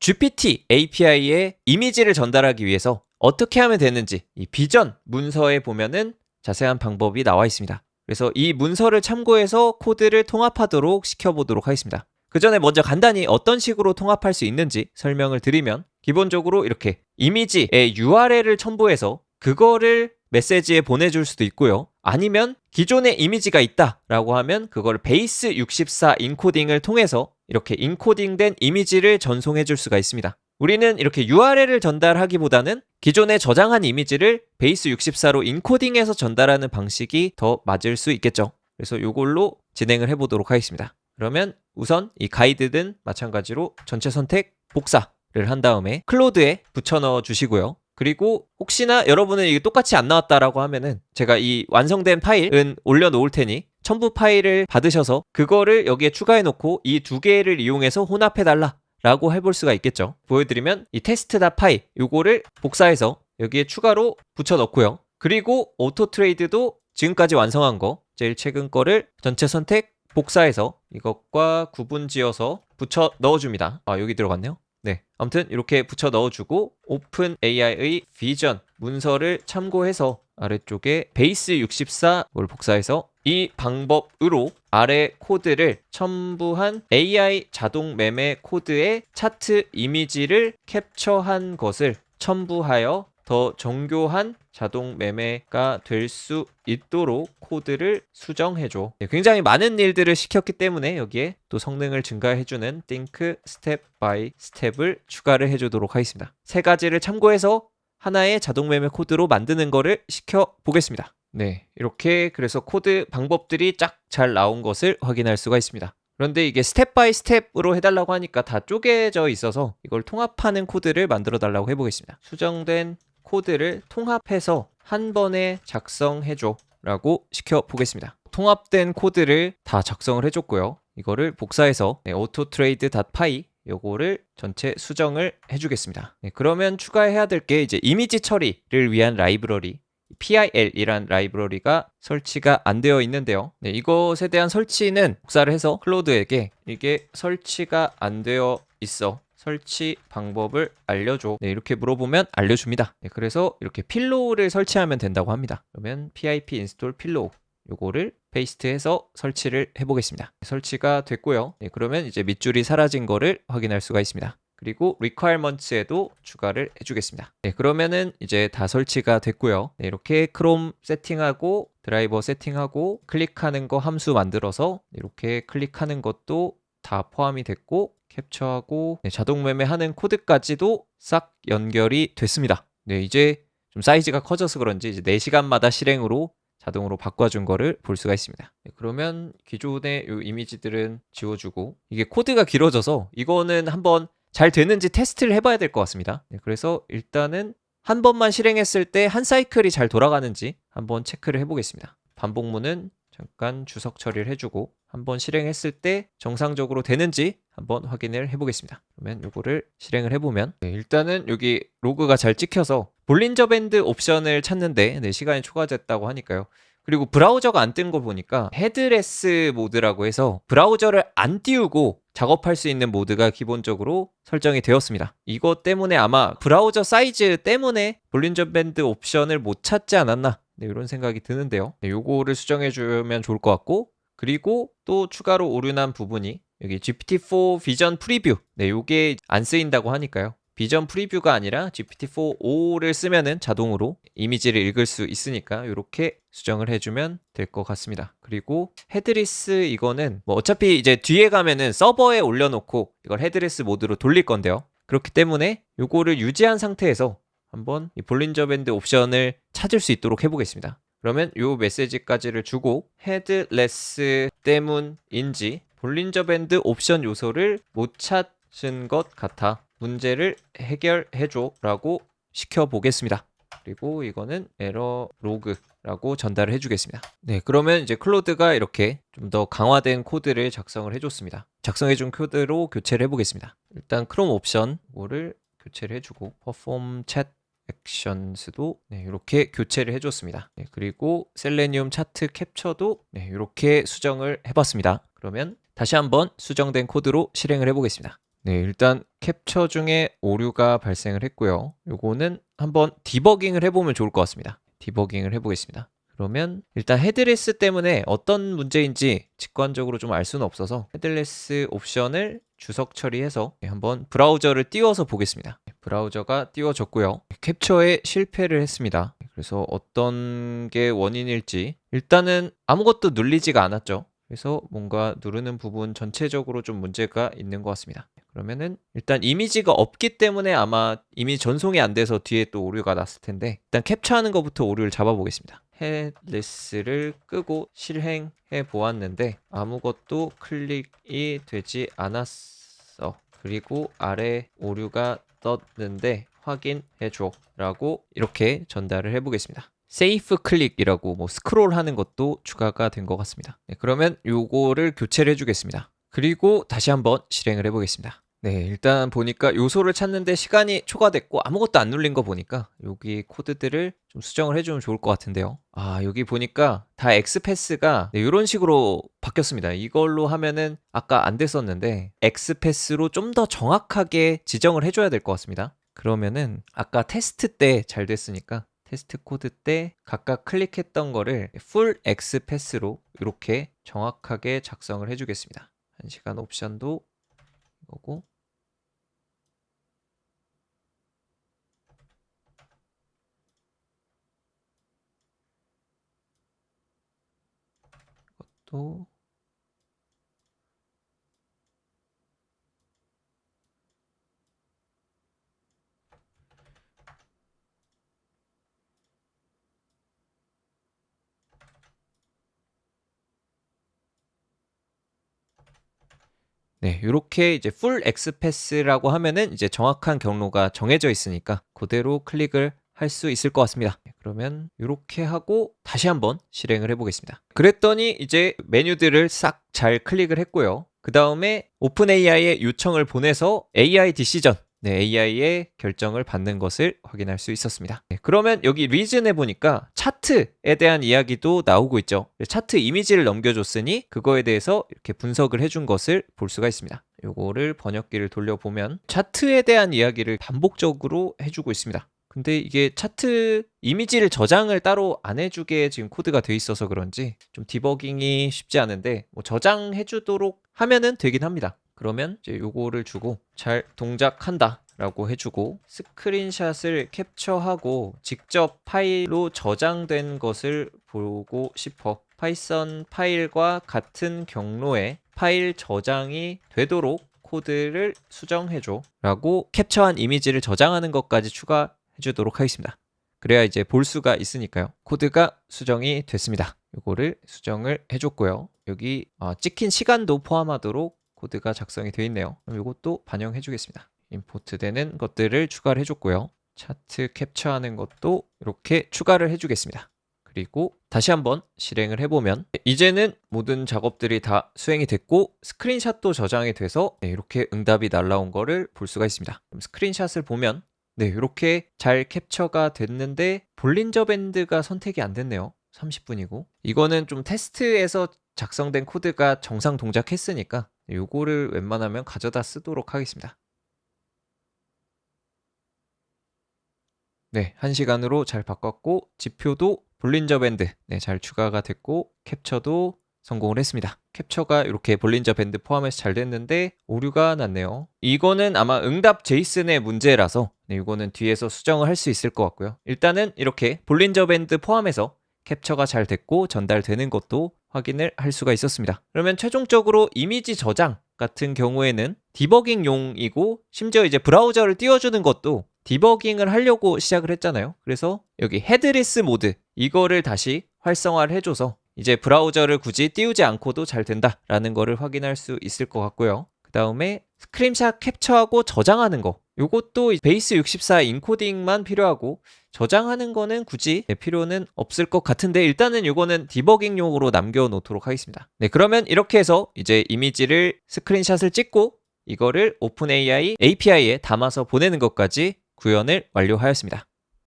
GPT API에 이미지를 전달하기 위해서 어떻게 하면 되는지 이 비전 문서에 보면은 자세한 방법이 나와 있습니다. 그래서 이 문서를 참고해서 코드를 통합하도록 시켜보도록 하겠습니다. 그 전에 먼저 간단히 어떤 식으로 통합할 수 있는지 설명을 드리면, 기본적으로 이렇게 이미지의 URL을 첨부해서 그거를 메시지에 보내줄 수도 있고요. 아니면 기존에 이미지가 있다라고 하면 그걸 베이스 64 인코딩을 통해서 이렇게 인코딩된 이미지를 전송해 줄 수가 있습니다. 우리는 이렇게 URL을 전달하기보다는 기존에 저장한 이미지를 베이스 64로 인코딩해서 전달하는 방식이 더 맞을 수 있겠죠. 그래서 이걸로 진행을 해보도록 하겠습니다. 그러면 우선 이 가이드는 마찬가지로 전체 선택 복사를 한 다음에 클로드에 붙여 넣어 주시고요. 그리고 혹시나 여러분은 이게 똑같이 안 나왔다라고 하면은 제가 이 완성된 파일은 올려놓을 테니 첨부 파일을 받으셔서 그거를 여기에 추가해 놓고 이 두 개를 이용해서 혼합해 달라 라고 해볼 수가 있겠죠. 보여드리면 이 테스트.py 요거를 복사해서 여기에 추가로 붙여 넣고요. 그리고 오토 트레이드도 지금까지 완성한 거 제일 최근 거를 전체 선택 복사해서 이것과 구분 지어서 붙여 넣어줍니다. 여기 들어갔네요. 네, 아무튼 이렇게 붙여 넣어주고 오픈 AI의 비전 문서를 참고해서 아래쪽에 베이스 64를 복사해서 이 방법으로 아래 코드를 첨부한 AI 자동 매매 코드의 차트 이미지를 캡처한 것을 첨부하여 더 정교한 자동 매매가 될 수 있도록 코드를 수정해줘. 굉장히 많은 일들을 시켰기 때문에 여기에 또 성능을 증가해주는 think step by step을 추가를 해주도록 하겠습니다. 세 가지를 참고해서 하나의 자동 매매 코드로 만드는 거를 시켜보겠습니다. 네, 이렇게 그래서 코드 방법들이 쫙 잘 나온 것을 확인할 수가 있습니다. 그런데 이게 스텝 바이 스텝으로 해달라고 하니까 다 쪼개져 있어서 이걸 통합하는 코드를 만들어 달라고 해보겠습니다. 수정된 코드를 통합해서 한 번에 작성해줘 라고 시켜보겠습니다. 통합된 코드를 다 작성을 해줬고요. 이거를 복사해서 autotrade.py 요거를 전체 수정을 해주겠습니다. 그러면 추가해야 될 게 이제 이미지 처리를 위한 라이브러리 PIL이란 라이브러리가 설치가 안 되어 있는데요. 이것에 대한 설치는 복사를 해서 클로드에게 이게 설치가 안 되어 있어. 설치 방법을 알려줘. 이렇게 물어보면 알려줍니다. 그래서 이렇게 필로우를 설치하면 된다고 합니다. 그러면 pip install pillow 요거를 페이스트해서 설치를 해보겠습니다. 설치가 됐고요. 그러면 이제 밑줄이 사라진 거를 확인할 수가 있습니다. 그리고 requirements에도 추가를 해주겠습니다. 그러면은 이제 다 설치가 됐고요. 이렇게 크롬 세팅하고 드라이버 세팅하고 클릭하는 거 함수 만들어서 이렇게 클릭하는 것도 다 포함이 됐고 캡처하고 자동 매매하는 코드까지도 싹 연결이 됐습니다. 이제 좀 사이즈가 커져서 그런지 이제 4시간마다 실행으로 자동으로 바꿔준 거를 볼 수가 있습니다. 그러면 기존의 이 이미지들은 지워주고, 이게 코드가 길어져서 이거는 한번 잘 되는지 테스트를 해봐야 될 것 같습니다. 그래서 일단은 한 번만 실행했을 때 한 사이클이 잘 돌아가는지 한번 체크를 해보겠습니다. 반복문은 잠깐 주석 처리를 해주고 한번 실행했을 때 정상적으로 되는지 한번 확인을 해보겠습니다. 그러면 이거를 실행을 해보면 일단은 여기 로그가 잘 찍혀서 볼린저 밴드 옵션을 찾는데 시간이 초과됐다고 하니까요. 그리고 브라우저가 안 뜬 거 보니까 헤드레스 모드라고 해서 브라우저를 안 띄우고 작업할 수 있는 모드가 기본적으로 설정이 되었습니다. 이것 때문에 아마 브라우저 사이즈 때문에 볼린저 밴드 옵션을 못 찾지 않았나, 이런 생각이 드는데요. 요거를 수정해주면 좋을 것 같고, 그리고 또 추가로 오류난 부분이 여기 GPT-4 비전 프리뷰, 요게 안 쓰인다고 하니까요. 비전 프리뷰가 아니라 GPT-4.5를 쓰면은 자동으로 이미지를 읽을 수 있으니까 이렇게 수정을 해주면 될 것 같습니다. 그리고 헤드리스 이거는 뭐 어차피 이제 뒤에 가면은 서버에 올려놓고 이걸 헤드리스 모드로 돌릴 건데요. 그렇기 때문에 이거를 유지한 상태에서 한번 이 볼린저 밴드 옵션을 찾을 수 있도록 해보겠습니다. 그러면 이 메시지까지를 주고 헤드레스 때문인지 볼린저 밴드 옵션 요소를 못 찾은 것 같아 문제를 해결해줘 라고 시켜보겠습니다. 그리고 이거는 에러 로그라고 전달을 해주겠습니다. 그러면 이제 클로드가 이렇게 좀 더 강화된 코드를 작성을 해줬습니다. 작성해준 코드로 교체를 해보겠습니다. 일단 크롬 옵션 이거를 교체를 해주고 perform chat actions도 이렇게 교체를 해줬습니다. 그리고 셀레니움 차트 캡처도 이렇게 수정을 해봤습니다. 그러면 다시 한번 수정된 코드로 실행을 해보겠습니다. 네, 일단 캡처 중에 오류가 발생을 했고요. 요거는 한번 디버깅을 해보면 좋을 것 같습니다. 디버깅을 해보겠습니다. 그러면 일단 헤드레스 때문에 어떤 문제인지 직관적으로 좀 알 수는 없어서 헤드레스 옵션을 주석 처리해서 한번 브라우저를 띄워서 보겠습니다. 브라우저가 띄워졌고요. 캡처에 실패를 했습니다. 그래서 어떤 게 원인일지 일단은 아무것도 눌리지가 않았죠. 그래서 뭔가 누르는 부분 전체적으로 좀 문제가 있는 것 같습니다. 그러면은 일단 이미지가 없기 때문에 아마 이미 전송이 안 돼서 뒤에 또 오류가 났을 텐데 일단 캡처하는 것부터 오류를 잡아보겠습니다. 헤드레스를 끄고 실행해 보았는데 아무것도 클릭이 되지 않았어. 그리고 아래 오류가 떴는데 확인해 줘 라고 이렇게 전달을 해보겠습니다. 세이프 클릭이라고 뭐 스크롤 하는 것도 추가가 된 것 같습니다. 네, 그러면 요거를 교체를 해주겠습니다. 그리고 다시 한번 실행을 해보겠습니다. 네, 일단 보니까 요소를 찾는데 시간이 초과됐고 아무것도 안 눌린 거 보니까 여기 코드들을 좀 수정을 해주면 좋을 것 같은데요. 아, 여기 보니까 다 엑스패스가 이런 식으로 바뀌었습니다. 이걸로 하면은 아까 안 됐었는데 엑스패스로 좀 더 정확하게 지정을 해줘야 될 것 같습니다. 그러면은 아까 테스트 때 잘 됐으니까 테스트 코드 때 각각 클릭했던 거를 풀 엑스패스로 이렇게 정확하게 작성을 해주겠습니다. 1시간 옵션도 이거고 이것도 네, 이렇게 이제 풀 엑스패스라고 하면은 이제 정확한 경로가 정해져 있으니까 그대로 클릭을 할 수 있을 것 같습니다. 그러면 이렇게 하고 다시 한번 실행을 해보겠습니다. 그랬더니 이제 메뉴들을 싹 잘 클릭을 했고요. 그 다음에 오픈 AI에 요청을 보내서 AI 디시전 네, AI의 결정을 받는 것을 확인할 수 있었습니다. 네, 그러면 여기 리즌에 보니까 차트에 대한 이야기도 나오고 있죠. 차트 이미지를 넘겨줬으니 그거에 대해서 이렇게 분석을 해준 것을 볼 수가 있습니다. 요거를 번역기를 돌려보면 차트에 대한 이야기를 반복적으로 해주고 있습니다. 근데 이게 차트 이미지를 저장을 따로 안 해주게 지금 코드가 돼 있어서 그런지 좀 디버깅이 쉽지 않은데 뭐 저장해 주도록 하면은 되긴 합니다. 그러면 이제 요거를 주고 잘 동작한다 라고 해주고 스크린샷을 캡처하고 직접 파일로 저장된 것을 보고 싶어. 파이썬 파일과 같은 경로에 파일 저장이 되도록 코드를 수정해줘 라고 캡처한 이미지를 저장하는 것까지 추가해 주도록 하겠습니다. 그래야 이제 볼 수가 있으니까요. 코드가 수정이 됐습니다. 이거를 수정을 해줬고요. 여기 찍힌 시간도 포함하도록 코드가 작성이 되어 있네요. 그럼 이것도 반영해 주겠습니다. 임포트 되는 것들을 추가를 해줬고요. 차트 캡처하는 것도 이렇게 추가를 해주겠습니다. 그리고 다시 한번 실행을 해보면 이제는 모든 작업들이 다 수행이 됐고 스크린샷도 저장이 돼서 이렇게 응답이 날라온 거를 볼 수가 있습니다. 그럼 스크린샷을 보면 네, 이렇게 잘 캡처가 됐는데 볼린저 밴드가 선택이 안 됐네요. 30분이고 이거는 좀 테스트에서 작성된 코드가 정상 동작했으니까 요거를 웬만하면 가져다 쓰도록 하겠습니다. 네, 1시간으로 잘 바꿨고 지표도 볼린저 밴드 잘 추가가 됐고 캡처도 성공을 했습니다. 캡처가 이렇게 볼린저 밴드 포함해서 잘 됐는데 오류가 났네요. 이거는 아마 응답 제이슨의 문제라서 이거는 뒤에서 수정을 할 수 있을 것 같고요. 일단은 이렇게 볼린저 밴드 포함해서 캡처가 잘 됐고 전달되는 것도 확인을 할 수가 있었습니다. 그러면 최종적으로 이미지 저장 같은 경우에는 디버깅용이고 심지어 이제 브라우저를 띄워주는 것도 디버깅을 하려고 시작을 했잖아요. 그래서 여기 헤드리스 모드 이거를 다시 활성화를 해줘서 이제 브라우저를 굳이 띄우지 않고도 잘 된다라는 거를 확인할 수 있을 것 같고요. 그 다음에 스크린샷 캡처하고 저장하는 거 이것도 베이스 64 인코딩만 필요하고 저장하는 거는 굳이 필요는 없을 것 같은데 일단은 이거는 디버깅용으로 남겨놓도록 하겠습니다. 네, 그러면 이렇게 해서 이제 이미지를 스크린샷을 찍고 이거를 오픈 AI API에 담아서 보내는 것까지 구현을 완료하였습니다.